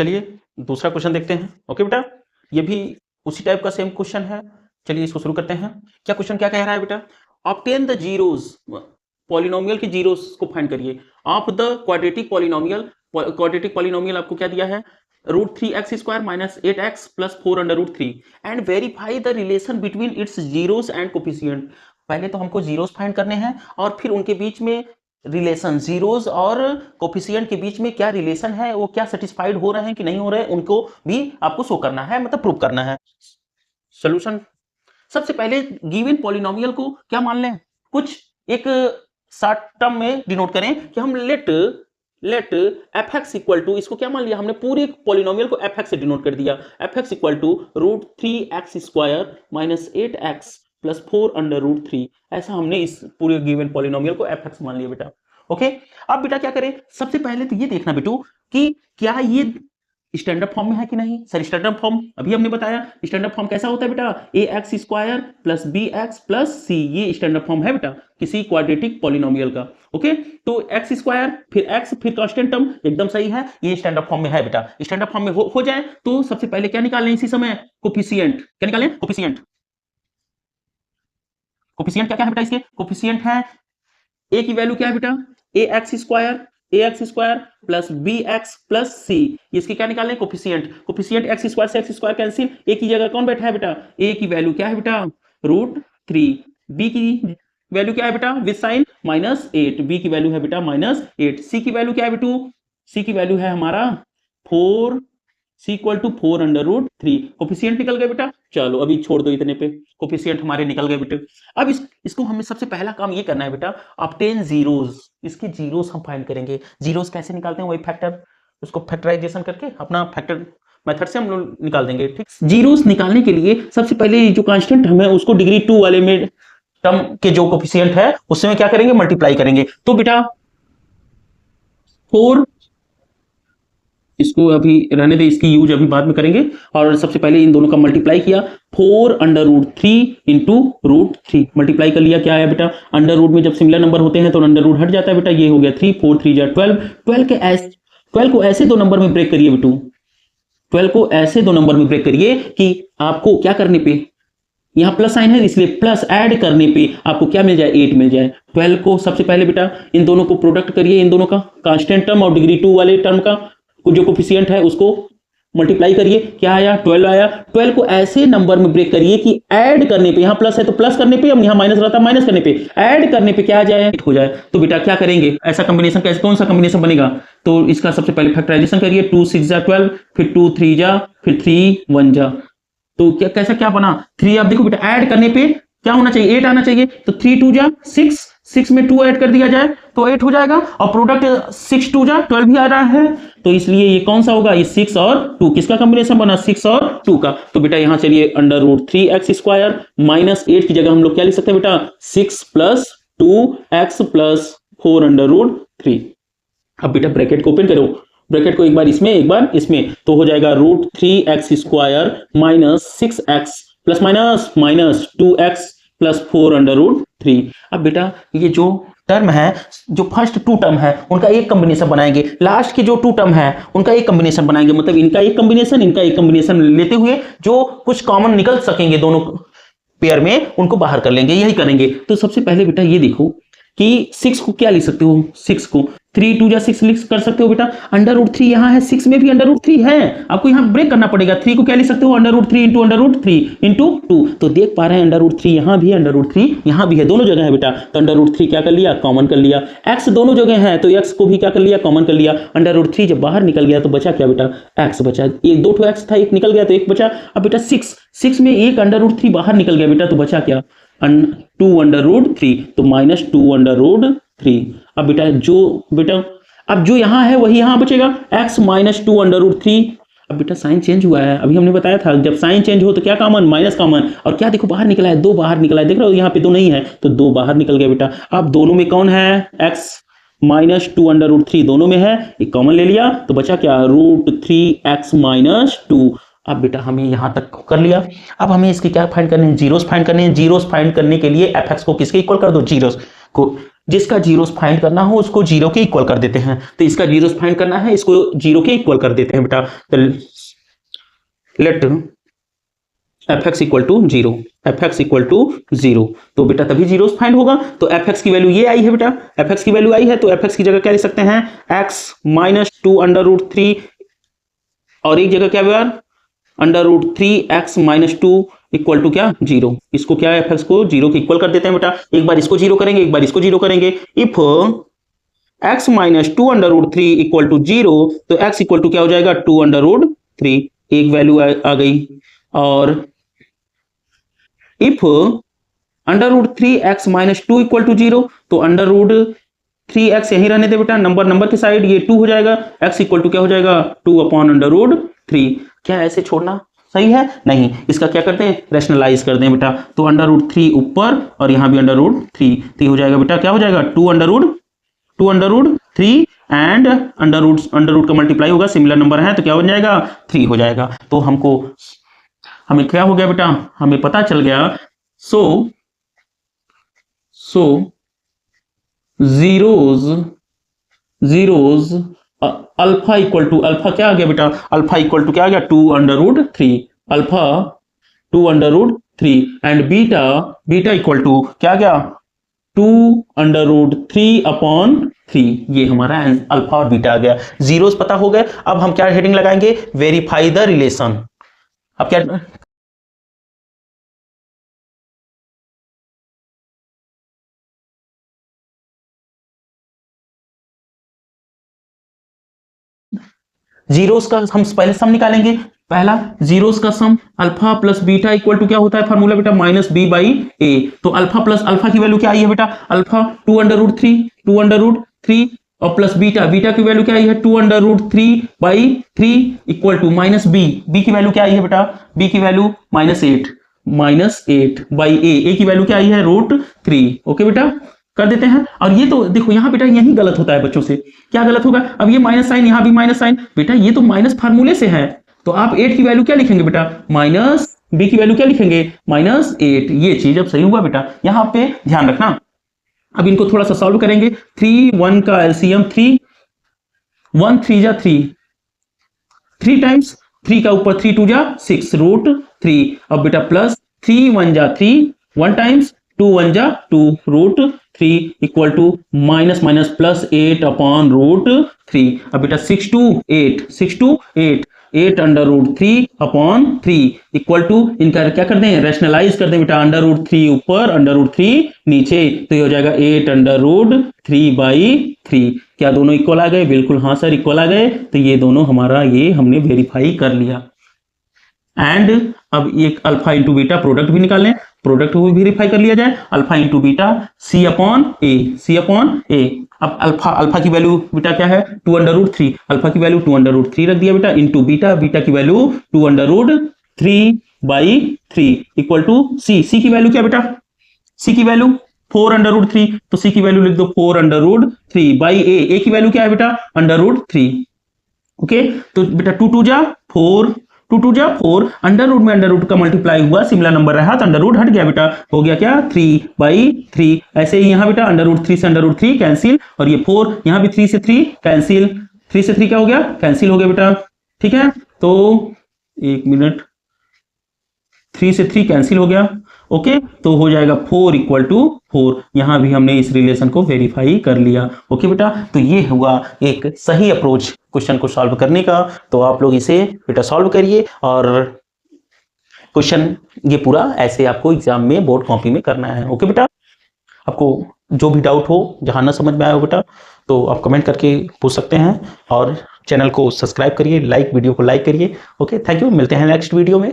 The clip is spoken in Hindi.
चलिए दूसरा क्वेश्चन देखते हैं। ओके बेटा, ये भी उसी टाइप का सेम क्वेश्चन है। चलिए इसको शुरू करते हैं। क्या क्वेश्चन क्या कह रहा है बेटा? ऑब्टेन द जीरोस, पॉलिनोमियल के जीरोस को फाइंड करिए of the quadratic polynomial. Quadratic polynomial आपको क्या दिया है? √3x² minus 8x plus 4√3 and verify the relation between its zeros and coefficient. पहले तो हमको जीरोस फाइंड करने हैं और फिर उनके बीच में रिलेशन, जीरोस और कोफिशिएंट के बीच में क्या रिलेशन है, वो क्या सेटिस्फाइड हो रहे हैं कि नहीं हो रहे हैं, उनको भी आपको शो करना है, मतलब प्रूव करना है। सॉल्यूशन, सबसे पहले गिवन पॉलिनोमियल को क्या मान लें, कुछ एक शॉर्ट टर्म में डिनोट करें कि हम लेट fx इक्वल टू, इसको क्या मान लिया हमने, पूरे पॉलिनोमियल को fx से डिनोट कर दिया। fx equal to √3x² minus 8x plus 4√3, ऐसा हमने इस पूरे गिवन पॉलिनोमियल को fx मान लिया बेटा। ओके, अब बेटा क्या करें, सबसे पहले तो ये देखना बेटू कि क्या ये स्टैंडर्ड फॉर्म में है कि नहीं। सर स्टैंडर्ड फॉर्म अभी हमने बताया, स्टैंडर्ड फॉर्म कैसा होता है बेटा? ax² plus bx plus c, ये स्टैंडर्ड फॉर्म है बेटा किसी क्वाड्रेटिक पॉलिनोमियल का। ओके, तो x² फिर x फिर कांस्टेंट टर्म एकदम सही है, ये स्टैंडर्ड फॉर्म में है बेटा। स्टैंडर्ड फॉर्म में हो जाए तो सबसे पहले क्या निकालें इसी समय? कोफिशिएंट। क्या निकालें? कोफिशिएंट। कोफिशिएंट क्या क्या है बेटा इसके? कोफिशिएंट है a की वैल्यू क्या है बेटा? ax² plus bx plus c, इसकी क्या निकालें? कोफिशिएंट। कोफिशिएंट x² से x² कैंसिल, a की जगह कौन बैठा है बेटा? a की वैल्यू क्या है बेटा? √3। b की वैल्यू क्या है बेटा? विद साइन -8, b की वैल्यू है बेटा -8। c की वैल्यू क्या है बेटू? c की वैल्यू है हमारा 4, c इक्वल टू 4√3। कोफिशिएंट निकल गए बेटा। चलो अभी छोड़ दो इतने पे, कोफिशिएंट हमारे निकल गए बेटे। अब इसको हमें सबसे पहला काम ये करना है बेटा, ऑब्टेन जीरोस, इसके जीरोस हम फाइंड करेंगे। जीरोस कैसे निकालते हैं? वही फैक्टर, उसको फैक्टराइजेशन करके अपना फैक्टर मेथड से हम लोग निकाल देंगे। ठीक, जीरोस निकालने के लिए सबसे पहले जो कांस्टेंट टर्म है उसको डिग्री 2 वाले में टर्म के जो कोफिशिएंट है उसमें क्या करेंगे? मल्टीप्लाई करेंगे। तो बेटा 4, इसको अभी रहने दे, इसकी यूज अभी बाद में करेंगे। और सबसे पहले इन दोनों का मल्टीप्लाई किया, 4√3 इंटू √3 मल्टीप्लाई कर लिया। क्या आया बेटा? अंडर रूट में जब सिमिलर नंबर होते हैं तो अंडर रूट हट जाता है बेटा, ये हो गया 3, 4 3 जा 12। 12 को ऐसे दो नंबर में ब्रेक करिए बेटू, 12 को ऐसे दो नंबर में ब्रेक करिए कि आपको क्या करने पे, यहां प्लस साइन है इसलिए प्लस ऐड करने पे आपको क्या मिल जाए? 8 मिल जाए। 12 को सबसे पहले बेटा इन दोनों को प्रोडक्ट करिए, इन दोनों का कांस्टेंट टर्म और डिग्री 2 वाले टर्म का जो कोफिशिएंट है उसको मल्टीप्लाई करिए। क्या आया? 12 आया। 12 को ऐसे नंबर में ब्रेक करिए कि ऐड करने पे, यहां प्लस है तो प्लस करने पे, अब यहां माइनस रहता है माइनस करने पे, ऐड करने पे क्या आ जाए? 8 हो जाए। तो बेटा क्या करेंगे, ऐसा कॉम्बिनेशन कैसे, कौन सा कॉम्बिनेशन बनेगा? तो इसका सबसे पहले फैक्टराइजेशन करिए, 2 6 जा 12, फिर 2 3 जा, फिर 3 1 जा। तो क्या कैसा क्या बना? 3, आप देखो बेटा ऐड करने पे क्या होना चाहिए? 8 आना चाहिए। तो 3 2 जा 6, 6 में 2 ऐड कर दिया जाए तो 8 हो जाएगा, और प्रोडक्ट 6 2 जा 12 भी आ रहा है, तो इसलिए ये कौन सा होगा? ये 6 और 2, किसका कॉम्बिनेशन बना? 6 और 2 का। तो बेटा यहां चलिए अंडर√3x² माइनस 8 की जगह हम लोग क्या लिख सकते हैं बेटा? 6 प्लस 2x प्लस 4√3। अब बेटा ब्रैकेट को ओपन करो, ब्रैकेट को एक बार इसमें एक बार इसमें, तो हो जाएगा √3x² minus 6x plus minus minus 2x plus 4√3। अब बेटा ये जो टर्म है, जो फर्स्ट 2 टर्म है उनका एक कॉम्बिनेशन बनाएंगे, लास्ट के जो 2 टर्म है उनका एक कॉम्बिनेशन बनाएंगे, मतलब इनका एक कॉम्बिनेशन इनका एक कॉम्बिनेशन लेते हुए जो कुछ कॉमन निकल सकेंगे दोनों पेयर में उनको बाहर कर लेंगे, यही करेंगे। तो सबसे पहले बेटा ये देखो कि 6 को क्या लिख सकते हो? 6 को 3 2 जा 6 लिख कर सकते हो बेटा। अंडर√3 यहां है, 6 में भी अंडर√3 है, आपको यहां ब्रेक करना पड़ेगा। 3 को क्या लिख सकते हो? अंडर√3 इंटू अंडर√3 इंटू 2। तो देख पा रहे हैं अंडर√3 यहां भी है, अंडर√3 यहां भी है, दोनों जगह है बेटा। तो अंडर√3 क्या कर लिया? कॉमन कर लिया। x दोनों जगह है तो x को भी क्या कर लिया? कॉमन कर लिया। अंडर√3 जब बाहर निकल गया तो बचा क्या बेटा? x बचा। एक 2 x था, एक निकल गया तो एक बचा। अब बेटा 6 में एक अंडर√3 बाहर निकल गया बेटा, तो बचा क्या? 2√3, तो -2√3। अब बेटा अब जो यहां है वही यहां बचेगा, x माइनस 2√3। अब बेटा साइन चेंज हुआ है, अभी हमने बताया था जब साइन चेंज हो तो क्या कॉमन? Minus common. और क्या देखो बाहर निकला है? 2 बाहर निकला है, देख रहे हो यहाँ पे 2 नहीं है तो 2 बाहर निकल गया बेटा। अब दोनों में कौन है? x माइनस 2√3 दोनों में है, एक कॉमन ले लिया तो बचा क्या? √3x minus 2। अब बेटा हमें यहां तक कर लिया। अब हमें इसके क्या फाइंड करने हैं? जीरोस फाइंड करने हैं। जीरोस फाइंड करने के लिए fx को किसके इक्वल कर दो? जीरोस को जिसका जीरोस फाइंड करना हो उसको जीरो के इक्वल कर देते हैं। तो इसका जीरोस फाइंड करना है, इसको जीरो के इक्वल कर देते हैं बेटा। तो let f x equal to zero, f x equal to zero, तो बेटा तभी जीरोस फाइंड होगा। तो एफ एक्स की वैल्यू ये आई है बेटा, एफ एक्स की वैल्यू आई है, तो एफ एक्स की जगह क्या लिख सकते हैं, x minus two under root three, और एक जगह क्या यार, under root three x minus two equal to क्या, जीरो। इसको क्या है, एफ एक्स को जीरो के इक्वल कर देते हैं बेटा। एक बार इसको जीरो करेंगे, एक बार इसको जीरो करेंगे। If x minus two under root three equal to zero, तो एक्स इक्वल टू क्या हो जाएगा, टू अंडर रूट थ्री, एक वैल्यू आ गई। और if under root three x minus two equal to zero, तो अंडर रूट थ्री एक्स यही रहने दे बेटा, नंबर के साइड ये टू हो जाएगा, एक्स इक्वल टू क्या हो जाएगा, two upon under root three. क्या ऐसे छोड़ना सही है, नहीं, इसका क्या करते हैं, रैशनलाइज कर दें बेटा। तो अंडर रूट थ्री ऊपर और यहां भी अंडर रूट थ्री, तो हो जाएगा बेटा, क्या हो जाएगा, two under root three and under root का मल्टीप्लाई होगा, सिमिलर नंबर है तो क्या हो जाएगा, थ्री हो जाएगा। तो हमें क्या हो गया बेटा, हमें पता चल गया। So zeros alpha equal to, alpha क्या आ गया बेटा, अल्फा इक्वल टू क्या आ गया, two under root three, alpha two under root three, and beta equal to क्या आ गया, two under root three upon three. ये हमारा अल्फा और बीटा आ गया। जीरोस पता हो गए। अब हम क्या हेडिंग लगाएंगे, वेरीफाई द रिलेशन। अब क्या, जीरोस का हम पहले सम निकालेंगे। पहला जीरोस का sum, alpha plus beta equal to क्या होता है, फार्मूला बेटा, माइनस बी बाई ए। तो अल्फा प्लस अल्फा की वैल्यू क्या आई है बेटा, alpha two under root three और प्लस बीटा की वैल्यू क्या आई है, two under root three by three equal to minus b की वैल्यू क्या आई है बेटा, बी की value minus eight by a की वैल्यू क्या आई है, रूट थ्री। ओके बेटा, कर देते हैं। और ये तो देखो यहाँ बेटा यही गलत होता है बच्चों से, क्या गलत होगा, अब ये माइनस साइन, यहाँ भी माइनस साइन, बेटा ये तो माइनस फार्मूले से है, तो आप 8 की वैल्यू क्या लिखेंगे बेटा, माइनस बी की वैल्यू क्या लिखेंगे, माइनस 8। ये चीज अब सही हुआ बेटा, यहाँ पे ध्यान रखना। अब इनको थोड़ा सा सॉल्व करेंगे। 3 1 का एलसीएम 3, 1 3 जा 3, 3 टाइम्स 3 का ऊपर 3 2 जा 6 रूट 3। अब बेटा प्लस 3 1 जा 3, 1 टाइम्स 2 1 जा 2 root 3 equal to minus minus plus 8 upon root 3। अब बेटा 6 to 8 under root 3 upon 3 equal to, इनका क्या कर दें, रैशनलाइज कर दें बेटा, अंडर रूट 3 ऊपर अंडर रूट 3 नीचे, तो ये हो जाएगा 8 अंडर रूट 3 बाई 3। क्या दोनों इक्वल आ गए, बिल्कुल हाँ सर इक्वल आ गए। तो ये दोनों हमारा ये हमने वेरीफाई कर लिया। एंड अब एक अल्फा इंटू बीटा प्रोडक्ट भी निकाल लें, प्रोडक्ट को भी वेरीफाई कर लिया जाए। Alpha into beta c upon a. अब अल्फा की वैल्यू बेटा क्या है, two under root three, alpha की value two under root three रख दिया बेटा, इंटू बीटा की value two under root three by three equal to c की वैल्यू क्या बेटा, सी की वैल्यू 4 अंडर रूट थ्री, तो सी की वैल्यू लिख दो 4 under root three by a की वैल्यू क्या है बेटा, अंडर रूट थ्री। ओके, तो बेटा 2 2 जा 4, 2 2 जा 4, अंडर रूट में अंडर रूट का मल्टीप्लाई हुआ, सिमिलर नंबर रहा तो अंडर रूट हट गया बेटा, हो गया क्या 3 बाई 3। ऐसे ही यहाँ बेटा अंडर रूट 3 से अंडर रूट 3 कैंसिल, और ये 4 यहाँ भी 3 से 3 कैंसिल, 3 से 3 क्या हो गया, कैंसिल हो गया बेटा। ठीक है, तो एक मिनट, 3 से 3 कैंसिल हो गया। ओके, तो हो जाएगा 4 इक्वल टू 4। यहां भी हमने इस रिलेशन को वेरीफाई कर लिया। ओके बेटा, तो ये हुआ एक सही अप्रोच क्वेश्चन को सॉल्व करने का। तो आप लोग इसे बेटा सॉल्व करिए, और क्वेश्चन ये पूरा ऐसे आपको एग्जाम में बोर्ड कॉपी में करना है। ओके बेटा, आपको जो भी डाउट हो, जहां ना समझ में आया हो बेटा, तो आप कमेंट करके पूछ सकते हैं, और चैनल को सब्सक्राइब करिए, वीडियो को लाइक करिए। ओके, थैंक यू, मिलते हैं नेक्स्ट वीडियो में।